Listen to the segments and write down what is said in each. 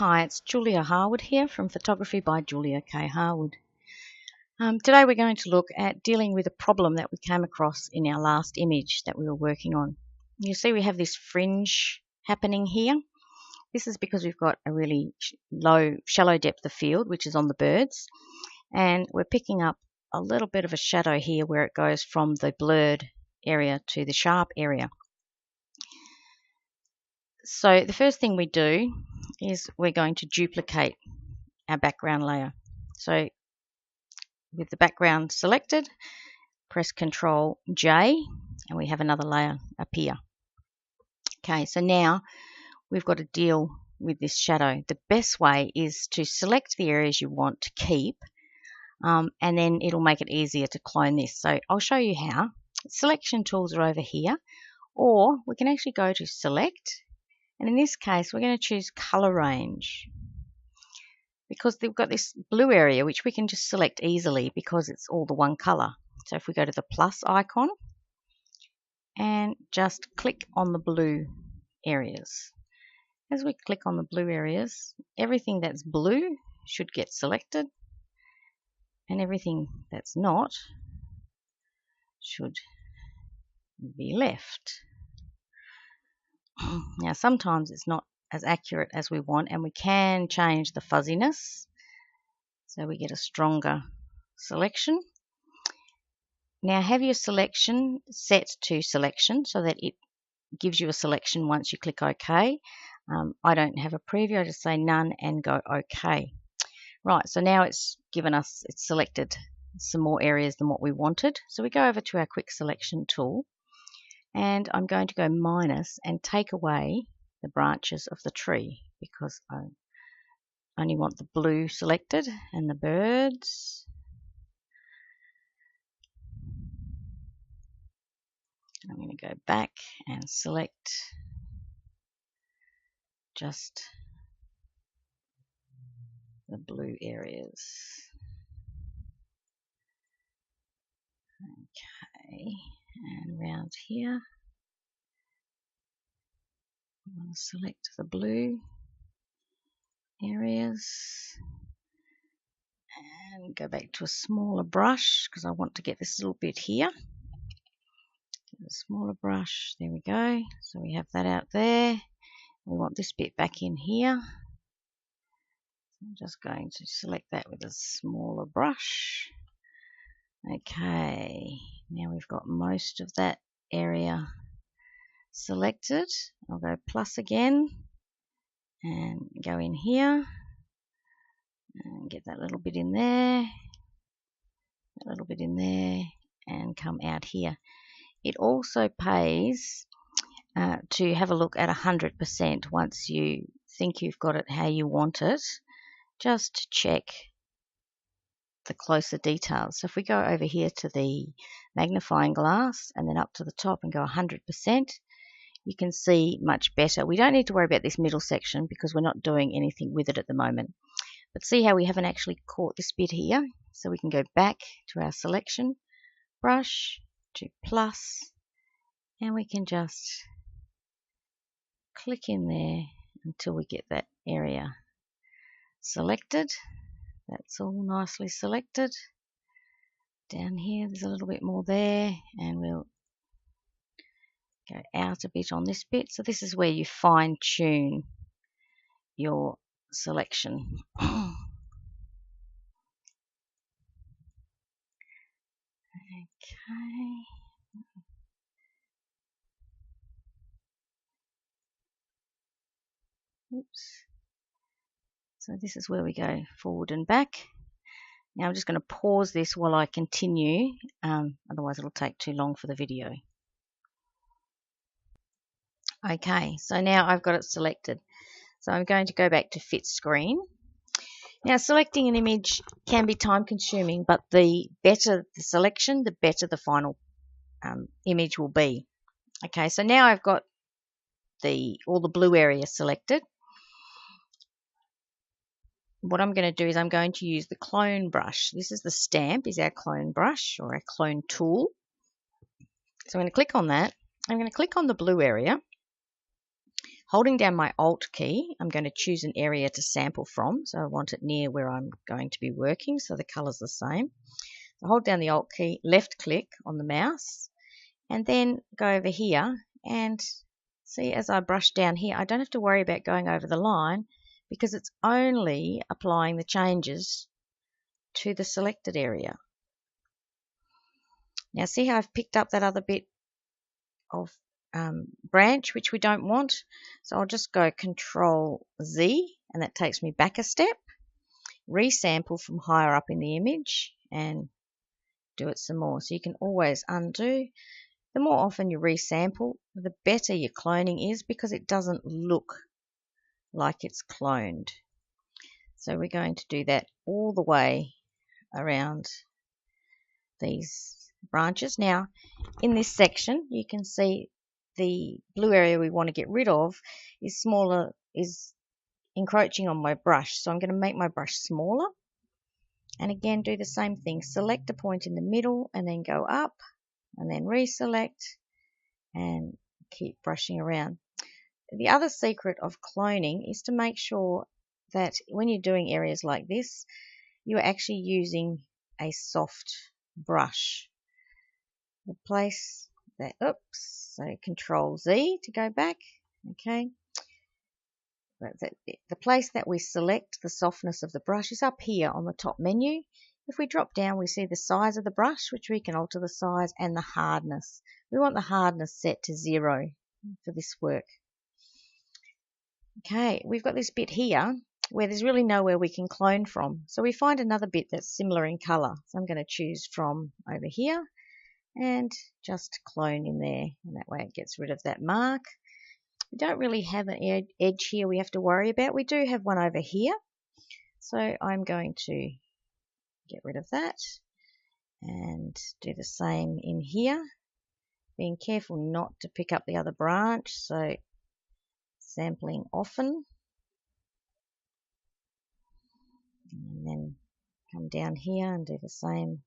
Hi, it's Julia Harwood here from Photography by Julia K. Harwood. Today we're going to look at dealing with a problem that we came across in our last image that we were working on. You see we have this fringe happening here. This is because we've got a really shallow depth of field, which is on the birds, and we're picking up a little bit of a shadow here where it goes from the blurred area to the sharp area. So the first thing we do is we're going to duplicate our background layer. So with the background selected, press Ctrl J and we have another layer appear. Okay, so now we've got to deal with this shadow. The best way is to select the areas you want to keep, and then it'll make it easier to clone this. So I'll show you how. Selection tools are over here, or we can actually go to select, and in this case we're going to choose color range, because they've got this blue area which we can just select easily because it's all the one color. So if we go to the plus icon and just click on the blue areas. As we click on the blue areas, everything that's blue should get selected, and everything that's not should be left. Now sometimes it's not as accurate as we want, and we can change the fuzziness so we get a stronger selection. Now have your selection set to selection so that it gives you a selection once you click OK. I don't have a preview, I just say none and go OK. Right, so now it's selected some more areas than what we wanted. So we go over to our quick selection tool, and I'm going to go minus and take away the branches of the tree because I only want the blue selected and the birds. I'm going to go back and select just the blue areas. Okay, and around here I'm going to select the blue areas and go back to a smaller brush because I want to get this little bit here. A smaller brush, there we go. So we have that out there. We want this bit back in here. I'm just going to select that with a smaller brush. Okay, now we've got most of that area selected. I'll go plus again and go in here and get that little bit in there, that little bit in there, and come out here. It also pays to have a look at 100% once you think you've got it how you want it, just to check the closer details. So if we go over here to the magnifying glass and then up to the top and go 100%, you can see much better. We don't need to worry about this middle section because we're not doing anything with it at the moment. But see how we haven't actually caught this bit here? So we can go back to our selection brush, to plus, and we can just click in there until we get that area selected. That's all nicely selected. Down here there's a little bit more there, and we'll go out a bit on this bit. So this is where you fine tune your selection. Okay. Oops. So this is where we go forward and back. Now I'm just going to pause this while I continue, otherwise it'll take too long for the video. Okay, so now I've got it selected. So I'm going to go back to fit screen. Now selecting an image can be time consuming, but the better the selection, the better the final image will be. Okay, so now I've got all the blue area selected. What I'm going to do is I'm going to use the clone brush. This is the stamp, is our clone brush or our clone tool. So I'm going to click on that. I'm going to click on the blue area, Holding down my Alt key, I'm going to choose an area to sample from. So I want it near where I'm going to be working, so the color's the same. So hold down the Alt key, left click on the mouse, and then go over here and see, as I brush down here, I don't have to worry about going over the line because it's only applying the changes to the selected area. Now see how I've picked up that other bit of branch which we don't want? So I'll just go Control Z, and that takes me back a step, resample from higher up in the image and do it some more. So you can always undo. The more often you resample, the better your cloning is because it doesn't look like it's cloned. So we're going to do that all the way around these branches. Now in this section you can see the blue area we want to get rid of is smaller, is encroaching on my brush. So I'm going to make my brush smaller, and again do the same thing. Select a point in the middle and then go up and then reselect and keep brushing around. The other secret of cloning is to make sure that when you're doing areas like this, you're actually using a soft brush. The place that, oops, so Control Z to go back, okay. The place that we select the softness of the brush is up here on the top menu. If we drop down, we see the size of the brush, which we can alter the size, and the hardness. We want the hardness set to 0 for this work. Okay, we've got this bit here where there's really nowhere we can clone from. So we find another bit that's similar in color. So I'm going to choose from over here and just clone in there, and that way it gets rid of that mark. We don't really have an edge here we have to worry about. We do have one over here, so I'm going to get rid of that and do the same in here, being careful not to pick up the other branch, so sampling often, and then come down here and do the same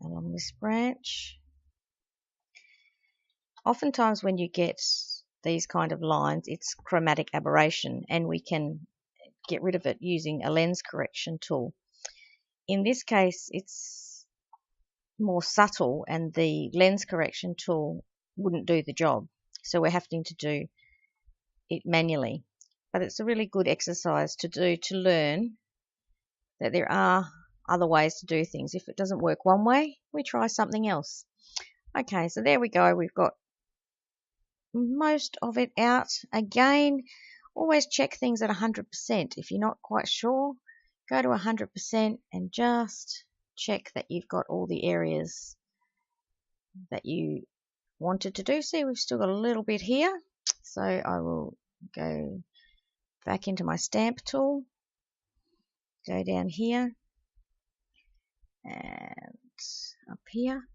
along this branch. Oftentimes when you get these kind of lines, it's chromatic aberration, and we can get rid of it using a lens correction tool. In this case, it's more subtle, and the lens correction tool wouldn't do the job, so we're having to do it manually. But it's a really good exercise to do to learn that there are other ways to do things. If it doesn't work one way, we try something else. Okay, so there we go. We've got most of it out. Again, always check things at 100%. If you're not quite sure, go to 100% and just check that you've got all the areas that you wanted to do. See, we've still got a little bit here, so I will go back into my stamp tool, go down here and up here.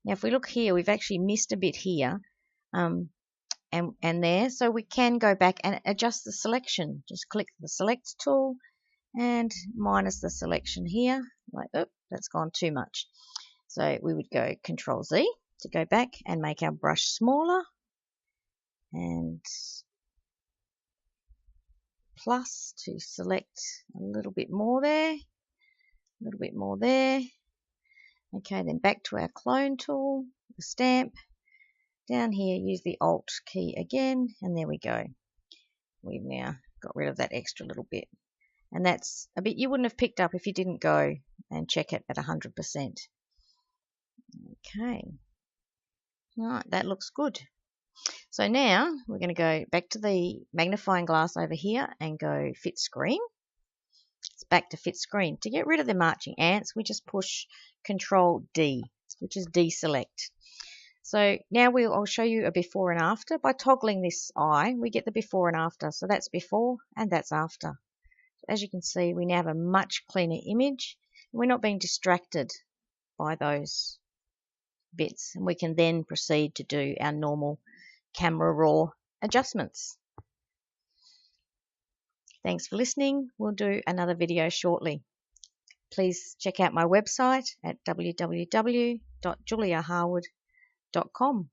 Now if we look here, we've actually missed a bit here and there, so we can go back and adjust the selection. Just click the select tool and minus the selection here, like, oh, that's gone too much. So we would go Control Z to go back and make our brush smaller, and plus to select a little bit more there, a little bit more there. Okay, then back to our clone tool, the stamp. Down here, use the Alt key again, and there we go. We've now got rid of that extra little bit. And that's a bit you wouldn't have picked up if you didn't go and check it at 100%. Okay. All right, that looks good. So now we're going to go back to the magnifying glass over here and go Fit Screen. It's back to Fit Screen. To get rid of the marching ants, we just push Control D, which is deselect. So now I'll show you a before and after. By toggling this eye, we get the before and after. So that's before and that's after. As you can see, we now have a much cleaner image. We're not being distracted by those bits, and we can then proceed to do our normal camera raw adjustments. Thanks for listening. We'll do another video shortly. Please check out my website at www.juliaharwood.com.